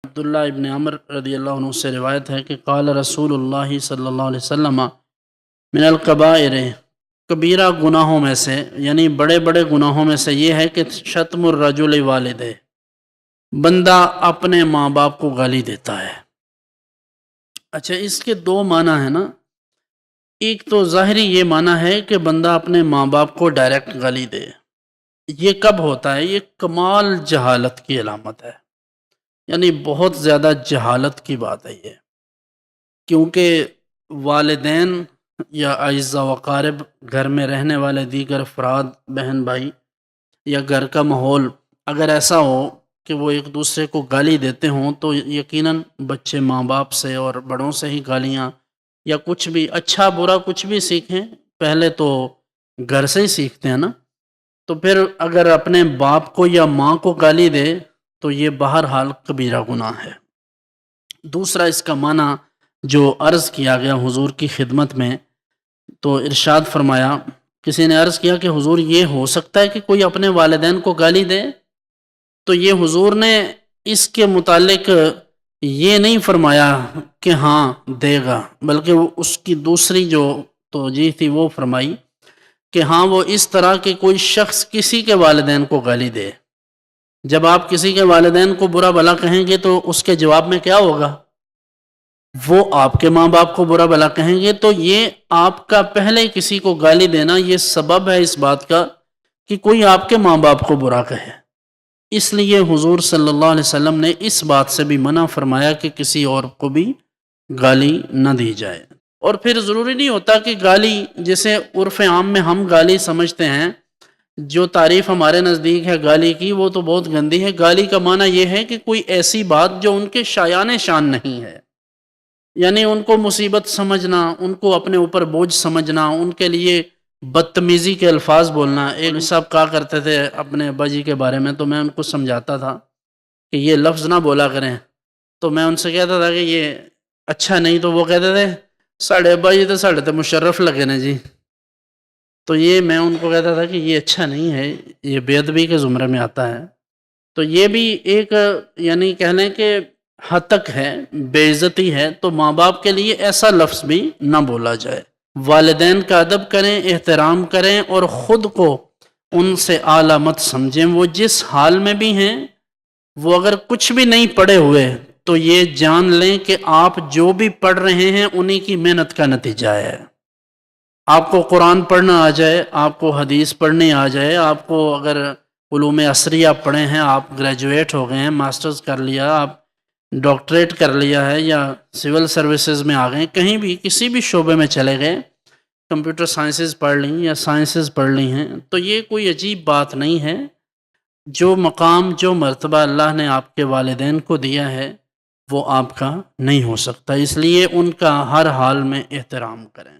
عبداللہ ابن عمر رضی اللہ عنہ سے روایت ہے کہ قال رسول اللہ صلی اللہ علیہ وسلم من القبائر، کبیرہ گناہوں میں سے یعنی بڑے بڑے گناہوں میں سے یہ ہے کہ شتم الرجل والدہ، بندہ اپنے ماں باپ کو گالی دیتا ہے۔ اچھا، اس کے دو معنی ہیں نا۔ ایک تو ظاہری یہ معنی ہے کہ بندہ اپنے ماں باپ کو ڈائریکٹ گالی دے۔ یہ کب ہوتا ہے؟ یہ کمال جہالت کی علامت ہے، یعنی بہت زیادہ جہالت کی بات ہے یہ، کیونکہ والدین یا اعزاء و اقارب، گھر میں رہنے والے دیگر افراد، بہن بھائی یا گھر کا ماحول اگر ایسا ہو کہ وہ ایک دوسرے کو گالی دیتے ہوں تو یقیناً بچے ماں باپ سے اور بڑوں سے ہی گالیاں یا کچھ بھی اچھا برا کچھ بھی سیکھیں، پہلے تو گھر سے ہی سیکھتے ہیں نا۔ تو پھر اگر اپنے باپ کو یا ماں کو گالی دے تو یہ بہرحال کبیرہ گناہ ہے۔ دوسرا اس کا معنی جو عرض کیا گیا حضور کی خدمت میں، تو ارشاد فرمایا، کسی نے عرض کیا کہ حضور یہ ہو سکتا ہے کہ کوئی اپنے والدین کو گالی دے؟ تو یہ حضور نے اس کے متعلق یہ نہیں فرمایا کہ ہاں دے گا، بلکہ وہ اس کی دوسری جو توجیہ تھی وہ فرمائی کہ ہاں وہ اس طرح کہ کوئی شخص کسی کے والدین کو گالی دے۔ جب آپ کسی کے والدین کو برا بھلا کہیں گے تو اس کے جواب میں کیا ہوگا؟ وہ آپ کے ماں باپ کو برا بھلا کہیں گے، تو یہ آپ کا پہلے کسی کو گالی دینا یہ سبب ہے اس بات کا کہ کوئی آپ کے ماں باپ کو برا کہے۔ اس لیے حضور صلی اللہ علیہ وسلم نے اس بات سے بھی منع فرمایا کہ کسی اور کو بھی گالی نہ دی جائے۔ اور پھر ضروری نہیں ہوتا کہ گالی، جیسے عرف عام میں ہم گالی سمجھتے ہیں، جو تعریف ہمارے نزدیک ہے گالی کی وہ تو بہت گندی ہے۔ گالی کا معنی یہ ہے کہ کوئی ایسی بات جو ان کے شایان شان نہیں ہے، یعنی ان کو مصیبت سمجھنا، ان کو اپنے اوپر بوجھ سمجھنا، ان کے لیے بدتمیزی کے الفاظ بولنا۔ ایک صاحب کہا کرتے تھے اپنے ابا جی کے بارے میں، تو میں ان کو سمجھاتا تھا کہ یہ لفظ نہ بولا کریں، تو میں ان سے کہتا تھا کہ یہ اچھا نہیں، تو وہ کہتے تھے ساڑھے ابا جی تو ساڑھے تو مشرف لگے نا جی۔ تو یہ میں ان کو کہتا تھا کہ یہ اچھا نہیں ہے، یہ بے ادبی کے زمرے میں آتا ہے۔ تو یہ بھی ایک یعنی کہہ لیں کہ ہتک ہے، بے عزتی ہے، تو ماں باپ کے لیے ایسا لفظ بھی نہ بولا جائے۔ والدین کا ادب کریں، احترام کریں، اور خود کو ان سے اعلیٰ مت سمجھیں۔ وہ جس حال میں بھی ہیں، وہ اگر کچھ بھی نہیں پڑھے ہوئے تو یہ جان لیں کہ آپ جو بھی پڑھ رہے ہیں انہی کی محنت کا نتیجہ ہے۔ آپ کو قرآن پڑھنا آ جائے، آپ کو حدیث پڑھنے آ جائے، آپ کو اگر علوم عصریہ پڑھے ہیں، آپ گریجویٹ ہو گئے ہیں، ماسٹرز کر لیا، آپ ڈاکٹریٹ کر لیا ہے، یا سول سروسز میں آ گئے، کہیں بھی کسی بھی شعبے میں چلے گئے، کمپیوٹر سائنسز پڑھ لیں یا سائنسز پڑھ لی ہیں، تو یہ کوئی عجیب بات نہیں ہے۔ جو مقام، جو مرتبہ اللہ نے آپ کے والدین کو دیا ہے وہ آپ کا نہیں ہو سکتا، اس لیے ان کا ہر حال میں احترام کریں۔